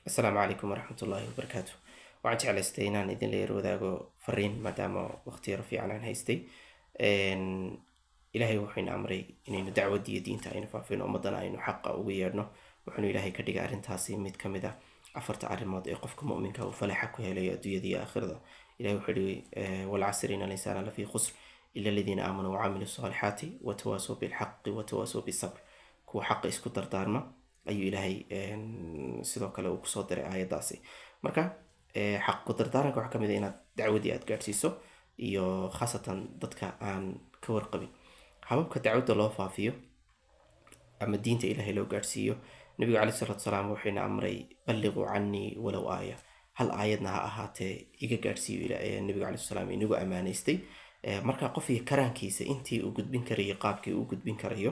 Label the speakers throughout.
Speaker 1: السلام عليكم ورحمة الله وبركاته. waxaan jeclaystay inaan idin la wadaago fariin maadaama waqti yar fiican aan haystay. ilaahay wuxuu ina amray inaynu dacwad iyo diinta aynu faafino ummadana aynu xaqa ugu yeedhno. wuxuuna ilaahay ka dhigay arrintaasi mid ka mid ah afarta arrimood ee qofka mu'minka uu falaxa ku helayo adduunyada iyo aakhirada. ilaahay wuxuu yidhi wal casri inna al-insaana lafii khusr illa alladhiina aamanuu wa camiluu salixaati wa tawaasaw bilxaqi wa tawaasaw bisabr. kuwa xaqa isku dardaarma ayuu ilaahay sidoo kale uu kusoo diray aayadaasi. marka xaq ku dardaaranka waxaa ka mid ah inaad dacwadii aad gaadhsiiso iyo khaasatan dadka aan ka warqabin hababka dacwadda loo faafiyo ama diinta ilaahay loo gaadhsiiyo. nabigu calayhi salaatu wasalaam wuxuu ina amray balliquu cannii walow aaya, hal aayadna ha ahaatee iga gaadhsiiyo. nabigu calayhi salaam inagu ammaanaystay. marka qofkii karaankiisa intii uu gudbin karayo qaabkii uu gudbin karayo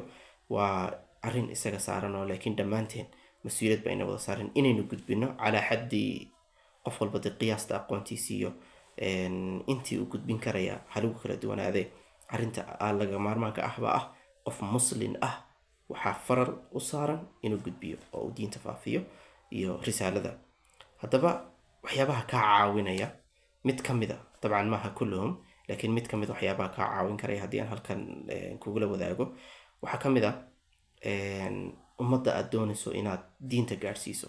Speaker 1: waa arrin isaga saaran oo laakiin dhammaanteen mas-uuliyad ba ina wada saaran inaynu gudbino calaa xaddi qof walba dee qiyaasta aqoontiisiiyo intii uu gudbin karaya halagu kala duwanaadee. arrinta laga maarmaanka ahba ah qof muslin ah waxaa farar u saaran inuu gudbiyo oo uu diinta faafiyo iyo risaalada. haddaba waxyaabaha kaa caawinaya mid ka mid a dabcan maaha kulluhum laakiin mid ka mid waxyaabaha kaa caawin karaya haddii aan halkan kugula wadaago waxaa ka mid ah ummadda aad doonayso inaad diinta gaadhsiiso.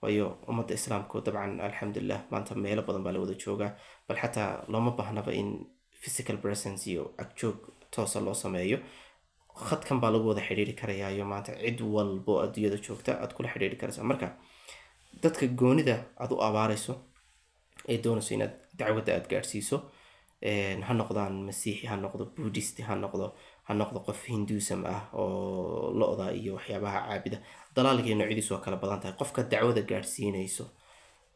Speaker 1: waayo ummadda islaamku dabcan alxamdulilah maanta meelo badan baa la wada joogaa, bal xataa looma baahnaba in physical presence iyo agjoog toosa loo sameeyo. khadkan baa lagu wada xidhiiri karayaayo maanta cid walbo adduunyada joogta aad kula xidhiiri karaysaa. marka dadka goonida aad u abaarayso ee doonayso inaad dacwadda aad gaadhsiiso ha noqdaan masiixi, ha noqdo buddhist, ha noqdo qof hinduism ah oo lo-da iyo waxyaabaha caabida. dalaalkii noocyadiisu waa kala badan tahay. qofka dacwada gaadhsiinayso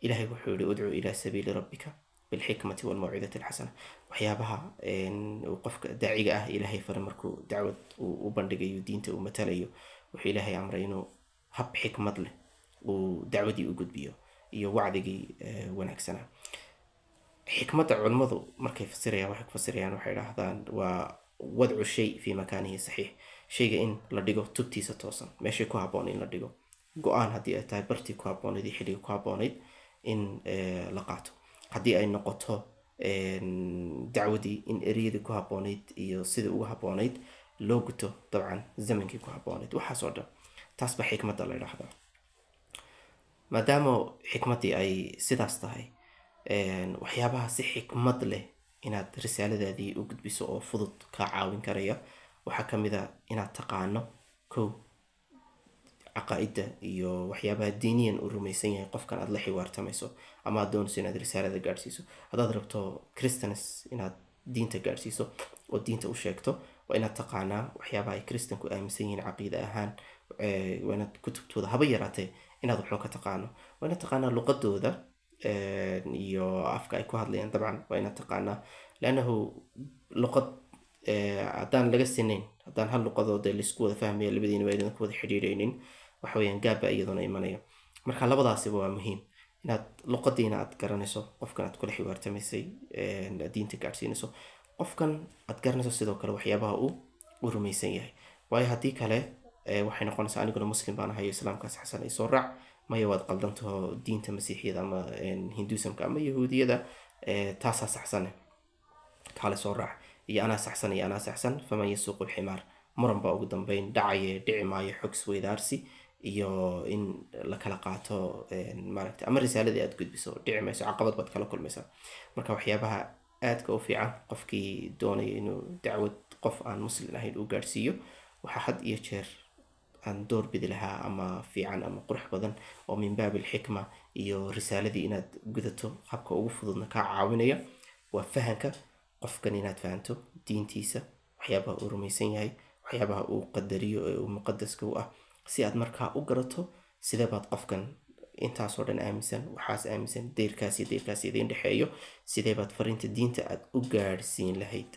Speaker 1: ilaahay wuxuu yihi udcuu ilaa sabiili rabbika bilxikmati walmawcidati alxasana. waxyaabaha qofka daaciga ah ilaahay faray markuu dacwad u bandhigayo diinta uu matalayo wuxuu ilaahay amray inuu hab xikmad leh uu dacwadii u gudbiyo iyo wacdigii wanaagsanaa. xikmadda culimmadu markay fasirayaan waxay ku fasirayaan waxay idhaahdaan waa wadcu shay fii makaanihi saxiix. shayga in la dhigo tubtiisa toosan meeshay ku habboon in la dhigo. go-aan haddii ay tahay bartii ku habboonayd iyo xilliga ku habboonayd in la qaato. haddii ay noqoto dacwadii in ereyadii ku habboonayd iyo sidii ugu habboonayd loo guto dabcan zamankii ku habboonayd. waxaas oo dhan taas baa xikmadda la idhaahdaa. maadaama xikmaddii ay sidaas tahay waxyaabaha si xikmad leh inaad risaaladaadii u gudbiso oo fudud kaa caawin karaya waxaa ka mid a inaad taqaano kow caqaa-idda iyo waxyaabaha diiniyan uu rumaysan yahay qofkan aad la xiwaartamayso ama aad doonayso inaad risaalada gaadhsiiso. haddaad rabto christians inaad diinta gaadhsiiso oo diinta u sheegto waa inaad taqaanaa waxyaabaha ay christanku aaminsan yihiin caqiida ahaan. waa inaad kutubtooda haba yaraatee inaad waxba ka taqaano. waa inaad taqaanaa luqadooda iyo afka ay ku hadlayaan dabcan waa inaad taqaanaa leannahu luqad haddaan laga sinayn, haddaan hal luqadood laisku wada fahmaya labadiina waa idin ku wada xidhiiraynin waxa weeyaan gaabba iyaduna imanaya. marka labadaasiba waa muhiim inaad luqadiina aad garanayso, qofkan aad kula xiwaartamaysay diinta gaadhsiinayso, qofkan aad garanayso sidoo kale waxyaabaha uu rumaysan yahay. waayo haddii kale waxay noqonaysaa aniguna muslim baan ahayo islaamkaas xasan ay soo raac maya waad qaldantaho diinta masiixiyada ama hinduisamka ama yahuudiyada taasaa saxsane kaale soo raac iyo anaa saxsan iyo anaa saxsan faman yasuuqu lximaar. muran baa ugu dambeyn dhacaye dhici maayo xogs weydaarsi iyo in la kala qaato maaragta ama risaaladii aad gudbiso dhici mayso, caqabad baad kala kulmaysaa. marka waxyaabaha aadka u fiican qofkii doonaya inuu dacwad qof aan muslim ahayn u gaadhsiiyo waxaa had iyo jeer aan door bidi lahaa ama fiican ama qurux badan oo min baabi alxikma iyo risaaladii inaad gudato habka ugu fududna kaa caawinaya waa fahanka qofkan inaad fahanto diintiisa, waxyaabaha uu rumaysan yahay, waxyaabaha uu qadariyo ee uu muqadaska u ah, si aad markaa u garato sidee baad qofkan intaasoo dhan aaminsan waxaas aaminsan deyrkaasi idiin dhexeeyo sidee baad fariinta diinta aad u gaadhsiin lahayd.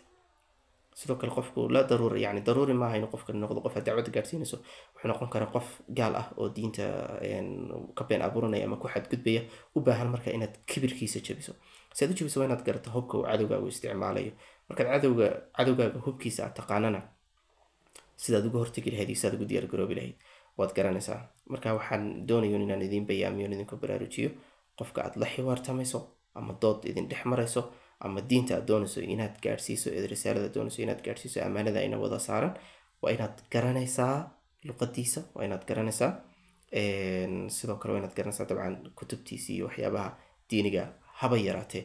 Speaker 1: sidoo kale qofku la daruuri yani daruuri maaha inuu qofka noqdo qof aad dacwada gaadhsiinayso. wuxuu noqon karaa qof gaal ah oo diinta ka been abuuranaya ama ku xadgudbaya u baahan marka inaad kibirkiisa jabiso. si aad u jabiso waa inaad garato hubka uu cadowgaagu isticmaalayo. markaad cadowgaaga hubkiisa aad taqaanana sidaad uga hortegi lahayd iyo sidaad ugu diyaar garoobi lahayd waad garanaysaa. Marka waxaan doonayo inaan idin bayaamiyo idinku baraarujiyo qofka aad la xiwaartamayso ama dood idin dhex marayso ama diinta aad doonayso inaad gaadhsiiso risaalada doonayso inaad gaadhsiiso amaanada ayna wada saaran waa inaad garanaysaa luqadiisa waa inaad garanaysaa sidoo kale waa inaad garanaysaa dabcan kutubtiisa iyo waxyaabaha diiniga haba yaraatee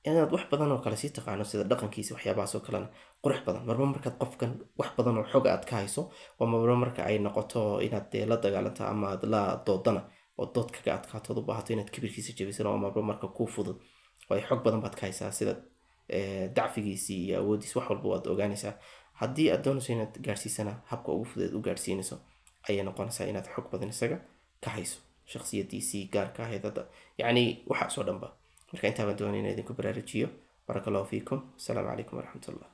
Speaker 1: inaad wax badan oo kale sii taqaano sida dhaqankiisa waxyaabahaas oo kalena qurux badan marba markaad qofkan wax badan oo xog aad ka hayso waa marba marka ay noqoto inaad la dagaalanto ama aad la doodana oo dood kaga adkaatood u baahato inaad kibirkiisa jabisana waa marba marka kuu fudud way xog badan baad ka haysaa sida dacfigiisii iyo awoodiisa wax walba waad ogaanaysaa haddii aad doonayso inaad gaadhsiisana habka ugu fudeed u gaadhsiinayso ayay noqonaysaa inaad xog badan isaga ka hayso shakhsiyadiisii gaarka ahayd hadda yacni waxaasoo dhanba marka intaa baan doonaya inaan idinku baraarujiyo baraka allahu fiikum asalaamu calaykum waraxmatullah